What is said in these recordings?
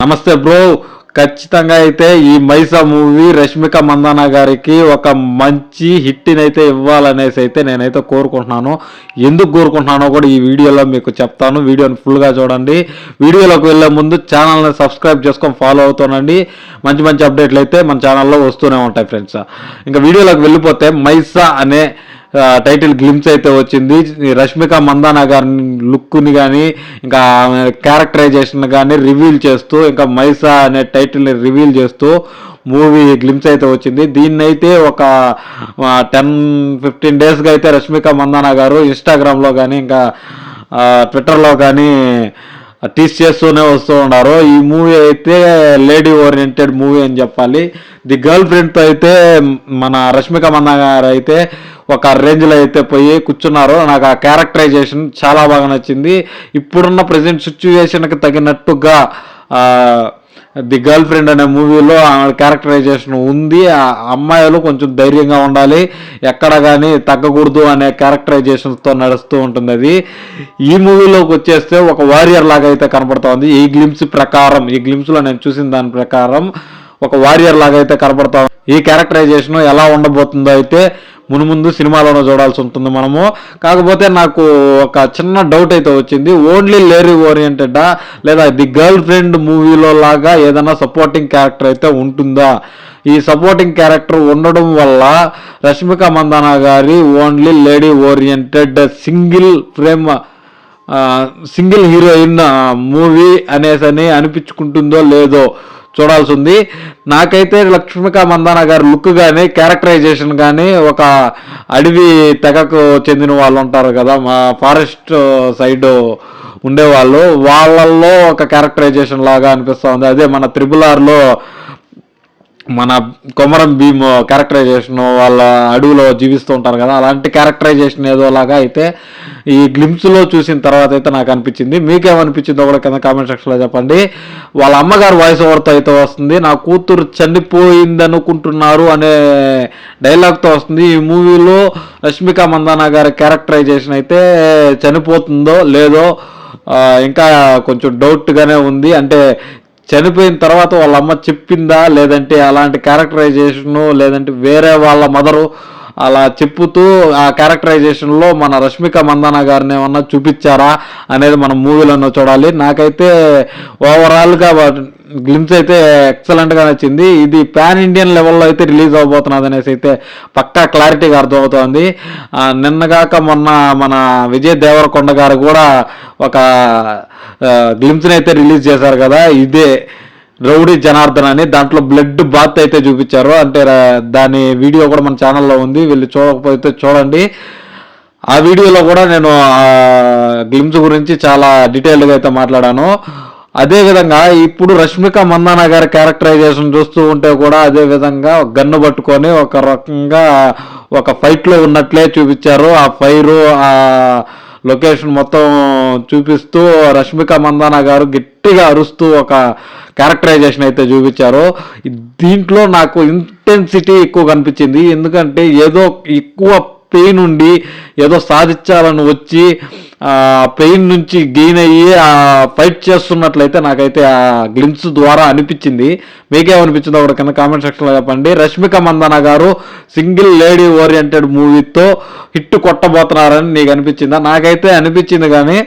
నమస్తే బ్రో. ఖచ్చితంగా అయితే ఈ మైసా మూవీ రష్మిక మందాన గారికి ఒక మంచి హిట్ని అయితే ఇవ్వాలనేసి అయితే నేనైతే కోరుకుంటున్నాను. ఎందుకు కోరుకుంటున్నానో కూడా ఈ వీడియోలో మీకు చెప్తాను. వీడియోని ఫుల్గా చూడండి. వీడియోలోకి వెళ్ళే ముందు ఛానల్ని సబ్స్క్రైబ్ చేసుకొని ఫాలో అవుతానండి. మంచి మంచి అప్డేట్లు అయితే మన ఛానల్లో వస్తూనే ఉంటాయి ఫ్రెండ్స్. ఇంకా వీడియోలోకి వెళ్ళిపోతే మైసా అనే టైటిల్ గ్లిమ్స్ అయితే వచ్చింది. రష్మిక మందాన గారి లుక్ని కానీ ఇంకా క్యారెక్టరైజేషన్ కానీ రివీల్ చేస్తూ ఇంకా మైసా అనే టైటిల్ని రివీల్ చేస్తూ మూవీ గ్లిమ్స్ అయితే వచ్చింది. దీన్ని అయితే ఒక 10-15 డేస్గా అయితే రష్మిక మందాన గారు ఇన్స్టాగ్రామ్లో కానీ ఇంకా ట్విట్టర్లో కానీ టీస్ చేస్తూనే వస్తూ ఉన్నారు. ఈ మూవీ అయితే లేడీ ఓరియంటెడ్ మూవీ అని చెప్పాలి. ది గర్ల్ ఫ్రెండ్తో అయితే మన రష్మిక మందాన గారు అయితే ఒక రేంజ్లో అయితే పోయి కూర్చున్నారు. నాకు ఆ క్యారెక్టరైజేషన్ చాలా బాగా నచ్చింది. ఇప్పుడున్న ప్రజెంట్ సిచ్యువేషన్కి తగినట్టుగా ది గర్ల్ ఫ్రెండ్ అనే మూవీలో ఆమె క్యారెక్టరైజేషన్ ఉంది. ఆ అమ్మాయిలు కొంచెం ధైర్యంగా ఉండాలి, ఎక్కడ కానీ తగ్గకూడదు అనే క్యారెక్టరైజేషన్తో నడుస్తూ ఉంటుంది. అది ఈ మూవీలోకి వచ్చేస్తే ఒక వారియర్ లాగా అయితే కనపడుతోంది. ఈ గ్లిమ్స్లో నేను చూసిన దాని ప్రకారం ఒక వారియర్ లాగా అయితే కనపడతాం. ఈ క్యారెక్టరైజేషన్ ఎలా ఉండబోతుందో అయితే ముందు సినిమాలోనే చూడాల్సి ఉంటుంది మనము. కాకపోతే నాకు ఒక చిన్న డౌట్ అయితే వచ్చింది. ఓన్లీ లేడీ ఓరియంటెడా లేదా ది గర్ల్ ఫ్రెండ్ మూవీలో లాగా ఏదైనా సపోర్టింగ్ క్యారెక్టర్ అయితే ఉంటుందా? ఈ సపోర్టింగ్ క్యారెక్టర్ ఉండడం వల్ల రష్మిక మందాన గారి only lady oriented single heroine movie అనేసి అనిపించుకుంటుందో లేదో చూడాల్సి ఉంది. నాకైతే రష్మిక మందాన గారి లుక్ కానీ క్యారెక్టరైజేషన్ కానీ ఒక అడవి తెగకు చెందిన వాళ్ళు ఉంటారు కదా, మా ఫారెస్ట్ సైడ్ ఉండేవాళ్ళు, వాళ్ళల్లో ఒక క్యారెక్టరైజేషన్ లాగా అనిపిస్తూ ఉంది. అదే మన RRRలో మన కొమరం భీమ్ క్యారెక్టరైజేషన్ వాళ్ళ అడవిలో జీవిస్తూ ఉంటారు కదా, అలాంటి క్యారెక్టరైజేషన్ ఏదోలాగా అయితే ఈ గ్లిమ్స్లో చూసిన తర్వాత అయితే నాకు అనిపించింది. మీకేమనిపించిందో కూడా కింద కామెంట్ సెక్షన్లో చెప్పండి. వాళ్ళ అమ్మగారు వాయిస్ ఓవర్తో అయితే వస్తుంది. నా కూతురు చనిపోయింది అనుకుంటున్నారు అనే డైలాగ్తో వస్తుంది. ఈ మూవీలో రష్మిక మందాన గారి క్యారెక్టరైజేషన్ అయితే చనిపోతుందో లేదో ఇంకా కొంచెం డౌట్గానే ఉంది. అంటే చనిపోయిన తర్వాత వాళ్ళ అమ్మ చెప్పిందా, లేదంటే అలాంటి క్యారెక్టరైజేషను, లేదంటే వేరే వాళ్ళ మదరు అలా చెప్పుతూ ఆ క్యారెక్టరైజేషన్లో మన రష్మిక మందాన గారిని ఏమన్నా చూపించారా అనేది మనం మూవీలోనే చూడాలి. నాకైతే ఓవరాల్గా గ్లిమ్స్ అయితే ఎక్సలెంట్గా నచ్చింది. ఇది పాన్ ఇండియన్ లెవెల్లో అయితే రిలీజ్ అవబోతున్నది అనేసి అయితే పక్కా క్లారిటీగా అర్థమవుతోంది. నిన్నగాక మొన్న మన విజయ్ దేవరకొండ గారు కూడా ఒక గ్లిమ్స్ని అయితే రిలీజ్ చేశారు కదా, ఇదే రౌడీ జనార్దన్ అని. దాంట్లో బ్లడ్ బాత్ అయితే చూపించారు. అంటే దాని వీడియో కూడా మన ఛానల్లో ఉంది, వెళ్ళి చూడకపోతే చూడండి. ఆ వీడియోలో కూడా నేను గ్లిమ్స్ గురించి చాలా డీటెయిల్గా అయితే మాట్లాడాను. అదేవిధంగా ఇప్పుడు రష్మిక మందాన గారి క్యారెక్టరైజేషన్ చూస్తూ ఉంటే కూడా అదేవిధంగా గన్ను పట్టుకొని ఒక రకంగా ఒక ఫైట్లో ఉన్నట్లే చూపించారు. ఆ ఫైరు ఆ లొకేషన్ మొత్తం చూపిస్తూ రష్మిక మందాన గారు గట్టిగా అరుస్తూ ఒక క్యారెక్టరైజేషన్ అయితే చూపించారు. దీంట్లో నాకు ఇంటెన్సిటీ ఎక్కువ కనిపించింది. ఎందుకంటే ఏదో ఎక్కువ పెయిన్ ఉండి ఏదో సాధించాలని వచ్చి పెయిన్ నుంచి గెయిన్ అయ్యి ఫైట్ చేస్తున్నట్లయితే నాకైతే ఆ గ్లిమ్స్ ద్వారా అనిపించింది. మీకేమనిపించిందో కూడా కింద కామెంట్ సెక్షన్లో చెప్పండి. రష్మిక మందాన గారు సింగిల్ లేడీ ఓరియంటెడ్ మూవీతో హిట్ కొట్టబోతున్నారని నీకు అనిపించిందా? నాకైతే అనిపించింది. కానీ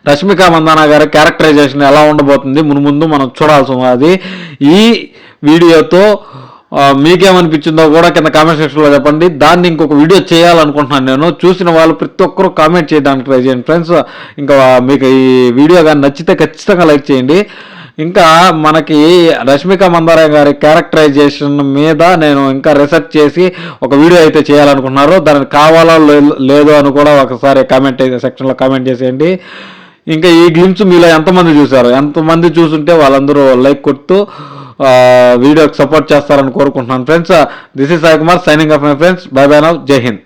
రష్మిక మందాన గారి క్యారెక్టరైజేషన్ ఎలా ఉండబోతుంది ముందు మనం చూడాల్సి ఉన్నది. ఈ వీడియోతో మీకేమనిపించిందో కూడా కింద కామెంట్ సెక్షన్లో చెప్పండి. దాన్ని ఇంకొక వీడియో చేయాలనుకుంటున్నాను నేను. చూసిన వాళ్ళు ప్రతి ఒక్కరూ కామెంట్ చేయడానికి ట్రై చేయండి ఫ్రెండ్స్. ఇంకా మీకు ఈ వీడియో కానీ నచ్చితే ఖచ్చితంగా లైక్ చేయండి. ఇంకా మనకి రష్మిక మందాన గారి క్యారెక్టరైజేషన్ మీద నేను ఇంకా రీసెర్చ్ చేసి ఒక వీడియో అయితే చేయాలనుకుంటున్నారు. దానికి కావాలో లేదో అని కూడా ఒకసారి కామెంట్ సెక్షన్లో కామెంట్ చేసేయండి. ఇంకా ఈ గ్లిమ్స్ మీలో ఎంతమంది చూసారు? ఎంతమంది చూసుంటే వాళ్ళందరూ లైక్ కొడుతూ వీడియోకి సపోర్ట్ చేస్తారని కోరుకుంటున్నాను friends. This is Sai Kumar signing off my friends. By by now. జై హింద్.